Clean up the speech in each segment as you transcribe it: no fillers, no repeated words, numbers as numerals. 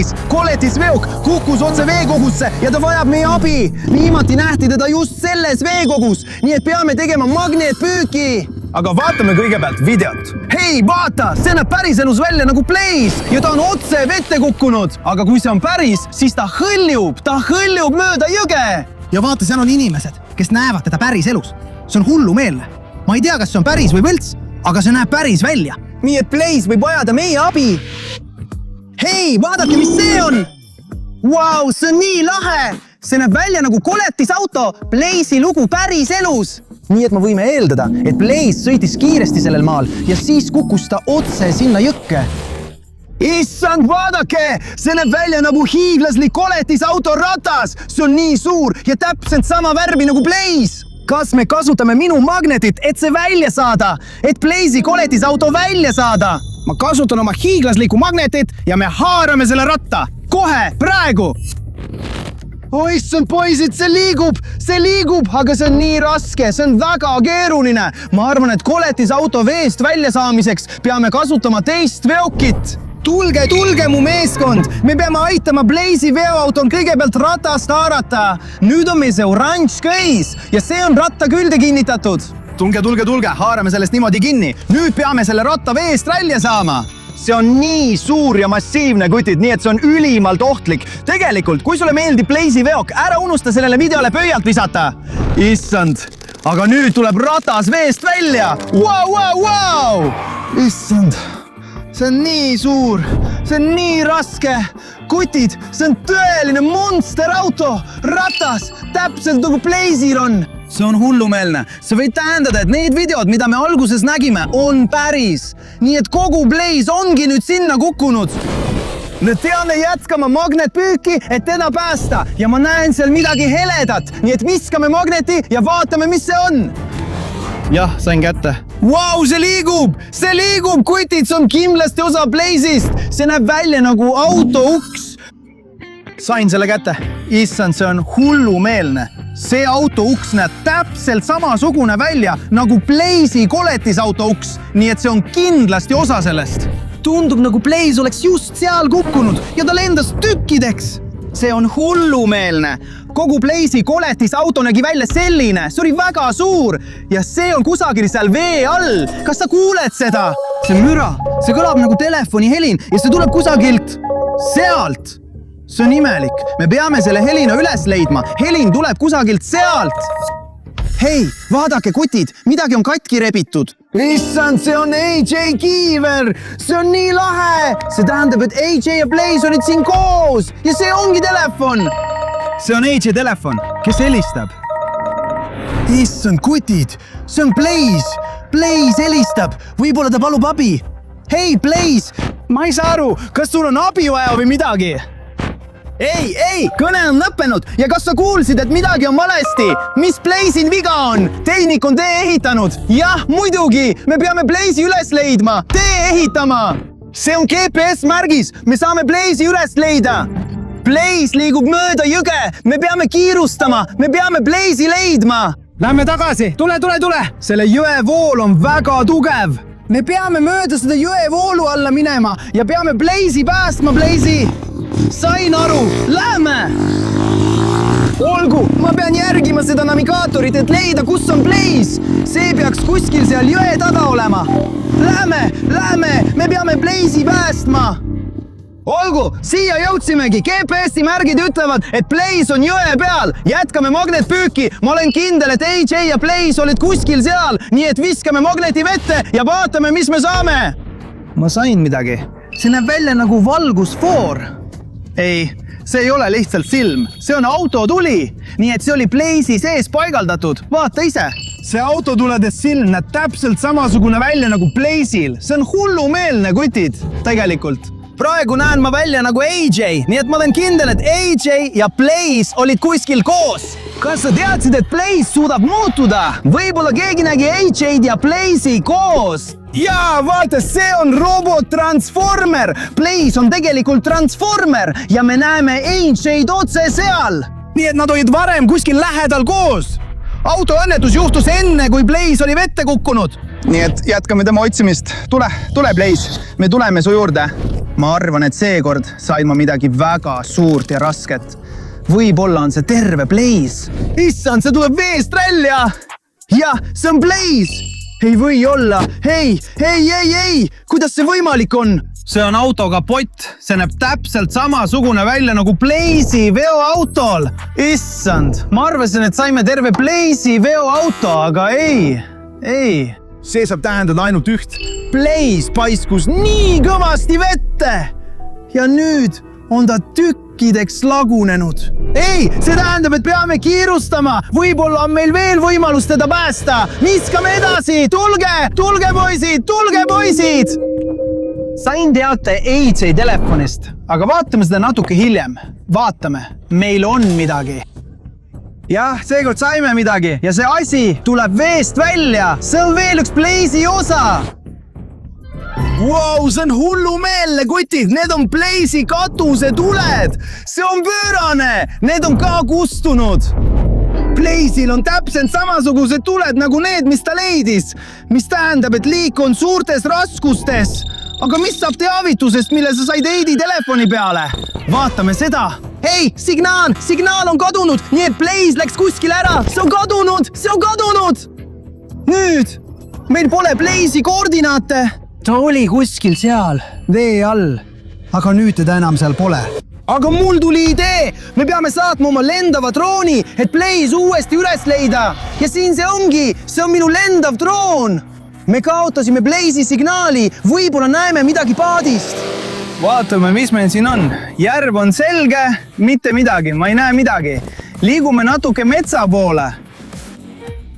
Blaze, koletisveok kukkus otse veekogusse ja ta vajab meie abi. Viimati nähti teda just selles veekogus, nii et peame tegema magneetpüüki. Aga vaatame kõigepealt videot. Hei, vaata, see näeb päriselus välja nagu Blaze ja ta on otse vette kukkunud. Aga kui see on päris, siis ta hõljub mööda jõge. Ja vaata, seal on inimesed, kes näevad teda päriselus. See on hullumeelne. Ma ei tea, kas see on päris või võlts, aga see näeb päris välja. Nii et Blaze võib vajada meie abi. Hei, vaadake, mis see on! Vau, see on nii lahe! See näeb välja nagu koletisauto Blaze'i lugu päris elus. Nii et me võime eeldada, et Blaze sõitis kiiresti sellel maal ja siis kukkus ta otse sinna jõkke. Issand, vaadake! See näeb välja nagu hiiglaslik koletisauto ratas. See on nii suur ja täpselt sama värvi nagu Blaze. Kas me kasutame minu magnetit, et see välja saada? Et Blaze'i koletisauto välja saada? Ma kasutan oma hiiglaslikku magnetit ja me haarame selle ratta. Kohe, praegu! Issand, poisid, see liigub, aga see on nii raske, see on väga keeruline. Ma arvan, et koletisauto veest välja saamiseks peame kasutama teist veokit. Tulge, mu meeskond! Me peame aitama Blaze'i veoauton kõigepealt ratast haarata. Nüüd on meil see oranž köis ja see on ratta külde kinnitatud. Tulge, haarame sellest niimoodi kinni. Nüüd peame selle ratta veest välja saama. See on nii suur ja massiivne, kutid, nii et see on ülimalt ohtlik. Tegelikult, kui sulle meeldib Blaze'i veok, ära unusta sellele videole pöialt visata. Issand, aga nüüd tuleb ratas veest välja. Wow! Issand. See on nii suur, see on nii raske. Kutid, see on tõeline monsterauto. Ratas, täpselt nagu Blaze'il on. See on hullumeelne. See võib tähendada, et need videod, mida me alguses nägime, on päris. Nii et kogu Blaze ongi nüüd sinna kukkunud. Me peame jätkama magnetpüüki, et teda päästa. Ja ma näen seal midagi heledat. Nii et viskame magneti ja vaatame, mis see on. Jah, sain kätte. Vau, see liigub, kutid, see on kindlasti osa Blaze'ist. See näeb välja nagu auto uks. Sain selle kätte. Issand, see on hullumeelne. See auto uks näeb täpselt samasugune välja nagu Blaze'i koletisauto uks. Nii et see on kindlasti osa sellest. Tundub nagu Blaze oleks just seal kukkunud ja ta lendas tükkideks. See on hullumeelne. Kogu Blaze'i koletisauto nägi välja selline. See oli väga suur ja see on kusagil seal vee all. Kas sa kuuled seda? See müra. See kõlab nagu telefoni helin ja see tuleb kusagilt sealt. See on imelik. Me peame selle helina üles leidma. Helin tuleb kusagilt sealt. Hei, vaadake, kutid, midagi on katki rebitud. Issand, see on AJ Kiiver. See on nii lahe. See tähendab, et AJ ja Blaze olid siin koos ja see ongi telefon. See on AJ telefon. Kes helistab? Issand, kutid, see on Blaze. Blaze helistab. Võib-olla ta palub abi. Hei, Blaze, ma ei saa aru, kas sul on abi vaja või midagi? Ei, kõne on lõppenud ja kas sa kuulsid, et midagi on valesti? Mis Blaze'il viga on? Tehnik on tee ehitanud. Jah, muidugi, me peame Blaze'i üles leidma. Tee ehitama. See on GPS-märgis. Me saame Blaze'i üles leida. Blaze liigub mööda jõge. Me peame kiirustama. Me peame Blaze'i leidma. Lähme tagasi. Tule. Selle jõe vool on väga tugev. Me peame mööda seda jõe voolu alla minema ja peame Blaze'i päästma, Blaze'i. Sain aru, lähme! Olgu, ma pean järgima seda navigaatorit, et leida, kus on Blaze. See peaks kuskil seal jõe taga olema. Lähme, me peame Blaze'i päästma. Olgu, siia jõudsimegi. GPS-i märgid ütlevad, et Blaze on jõe peal. Jätkame magnetpüüki. Ma olen kindel, et AJ ja Blaze olid kuskil seal, nii et viskame magneti vette ja vaatame, mis me saame. Ma sain midagi. See näeb välja nagu valgusfoor. Ei, see ei ole lihtsalt silm. See on autotuli. Nii et see oli Blaze'i sees paigaldatud. Vaata ise. See autotuledes silm näeb täpselt samasugune välja nagu Blaze'il. See on hullumeelne, kutid. Tegelikult. Praegu näen ma välja nagu AJ. Nii et ma olen kindel, et AJ ja Blaze olid kuskil koos. Kas sa teadsid, et Blaze suudab muutuda? Võib-olla keegi nägi AJ-d ja Blaze'i koos. Jaa, vaata, see on robot-transformer. Blaze on tegelikult transformer ja me näeme AJ-d otse seal. Nii et nad olid varem kuskil lähedal koos. Autoõnnetus juhtus enne, kui Blaze oli vette kukkunud. Nii et jätkame tema otsimist. Tule, Blaze. Me tuleme su juurde. ma arvan, et seekord sain ma midagi väga suurt ja rasket. Võib-olla on see terve Blaze. Issand, see tuleb veest välja! Jah, see on Blaze! Ei või olla! Ei! Kuidas see võimalik on? See on auto kapott. See näeb täpselt samasugune välja nagu Blaze'i veoautol. Issand, ma arvasin, et saime terve Blaze'i veoauto, aga ei. See saab tähendada ainult üht. Blaze paiskus nii kõvasti vette ja nüüd on ta tükkideks lagunenud. Ei, see tähendab, et peame kiirustama. Võib-olla on meil veel võimalus teda päästa. Viskame edasi. Tulge poisid. Sain teate AJ telefonist, aga vaatame seda natuke hiljem. Vaatame, meil on midagi. Jah, seekord saime midagi ja see asi tuleb veest välja. See on veel üks Blaze'i osa. Wow, see on hullumeelne, kutid. Need on Blaze'i katusetuled. See on pöörane. Need on ka kustunud. Blaze'il on täpselt samasugused tuled nagu need, mis ta leidis. Mis tähendab, et liik on suurtes raskustes. Aga mis saab teavitusest, mille sa said Heidi telefoni peale? Vaatame seda. Hei, signaal on kadunud, nii et Blaze läks kuskil ära. See on kadunud. Nüüd, meil pole Blaze'i koordinaate. Ta oli kuskil seal, vee all. aga nüüd teda enam seal pole. Aga mul tuli idee. Me peame saatma oma lendava drooni, et Blaze uuesti üles leida. Ja siin see ongi. See on minu lendav droon. Me kaotasime Blaze'i signaali. Võib-olla näeme midagi paadist. Vaatame, mis meil siin on. Järv on selge, mitte midagi. Ma ei näe midagi. Liigume natuke metsa poole.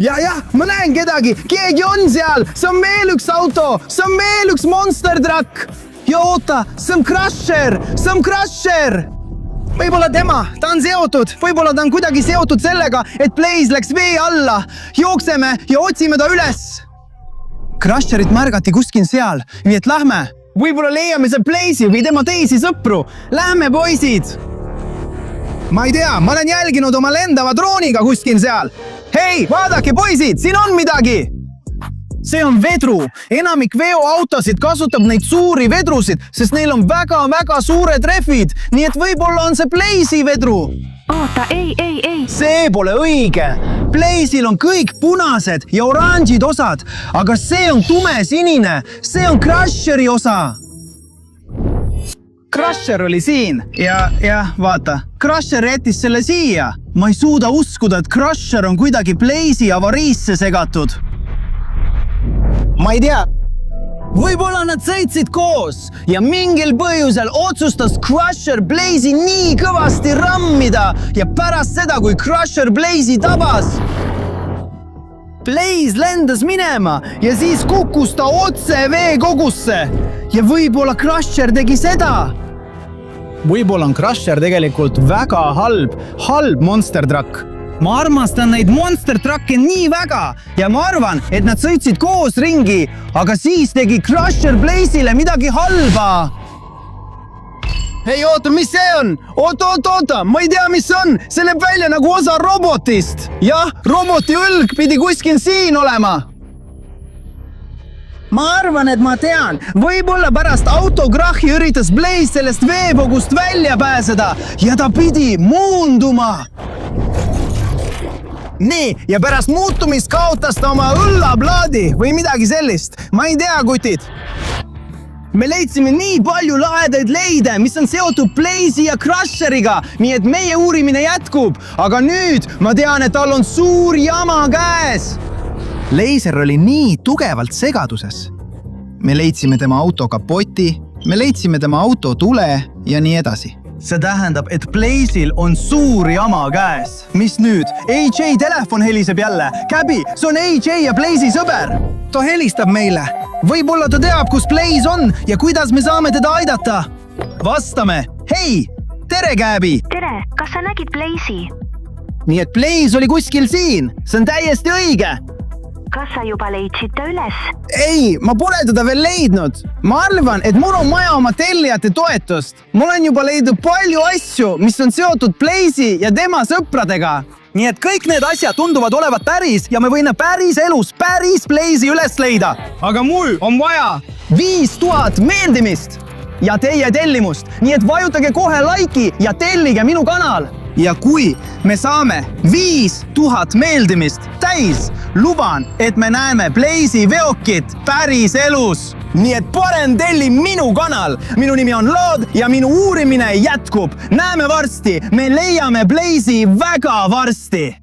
Jah, ma näen kedagi. Keegi on seal. See on veel üks auto. See on veel üks monster truck. Ja oota, see on Crusher. Võib-olla tema. Ta on seotud. Võib-olla ta on kuidagi seotud sellega, et Blaze läks vee alla. Jookseme ja otsime ta üles. Crusherit märgati kuskil seal, nii et lähme. Võib-olla leiame see Blaze'i või tema teisi sõpru. Lähme, poisid! Ma ei tea, ma olen jälginud oma lendava drooniga kuskil seal. Hei, vaadake, poisid, siin on midagi! See on vedru. Enamik veoautosid kasutab neid suuri vedrusid, sest neil on väga suured rehvid. Nii et võib-olla on see Blaze'i vedru. Oota, ei. See pole õige. Blaze'il on kõik punased ja oranžid osad, aga see on tumesinine. See on Crusheri osa. Crusher oli siin ja vaata, Crusher jättis selle siia. Ma ei suuda uskuda, et Crusher on kuidagi Blaze'i avariisse segatud. Ma ei tea. Võib-olla nad sõitsid koos ja mingil põhjusel otsustas Crusher Blaze'i nii kõvasti rammida ja pärast seda, kui Crusher Blaze'i tabas, Blaze lendas minema ja siis kukkus ta otse veekogusse. Ja võib-olla Crusher tegi seda. Võib-olla on Crusher tegelikult väga halb monster truck. Ma armastan neid monster trucke nii väga ja ma arvan, et nad sõitsid koos ringi, aga siis tegi Crusher Blaze'ile midagi halba. Hei, oota, mis see on? Oota, ma ei tea, mis see on. See näeb välja nagu osa robotist. Jah, roboti õlg pidi kuskil siin olema. Ma arvan, et ma tean. Võib-olla pärast autokrahhi üritas Blaze sellest veepogust välja pääseda ja ta pidi muunduma. Nii, ja pärast muutumist kaotas ta oma õllaplaadi või midagi sellist. Ma ei tea, kutid. Me leidsime nii palju lahedaid leide, mis on seotud Blaze'i ja Crusheriga, nii et meie uurimine jätkub. Aga nüüd ma tean, et tal on suur jama käes. Laser oli nii tugevalt segaduses. Me leidsime tema auto kapoti, me leidsime tema auto tule ja nii edasi. See tähendab, et Blaze'il on suur jama käes. Mis nüüd? AJ telefon heliseb jälle. Käbi, see on AJ ja Blaze'i sõber. Ta helistab meile. Võib-olla ta teab, kus Blaze on ja kuidas me saame teda aidata. Vastame. Hei, tere, Käbi. Tere, kas sa nägid Blaze'i? Nii et Blaze oli kuskil siin. See on täiesti õige. Kas sa juba leidsid ta üles? Ei, ma pole teda veel leidnud. Ma arvan, et mul on maja oma tellijate toetust. Mul on juba leidnud palju asju, mis on seotud Blaze'i ja tema sõpradega. Nii et kõik need asjad tunduvad olevat päris ja me võime päris elus päris Blaze'i üles leida. Aga mul on vaja 5000 meeldimist. ja teie tellimust. Nii et vajutage kohe like'i ja tellige minu kanal. Ja kui me saame 5000 meeldimist täis, luban, et me näeme Blaze'i veokit päris elus. Nii et parem telli minu kanal. Minu nimi on Lood ja minu uurimine jätkub. Näeme varsti. Me leiame Blaze'i väga varsti.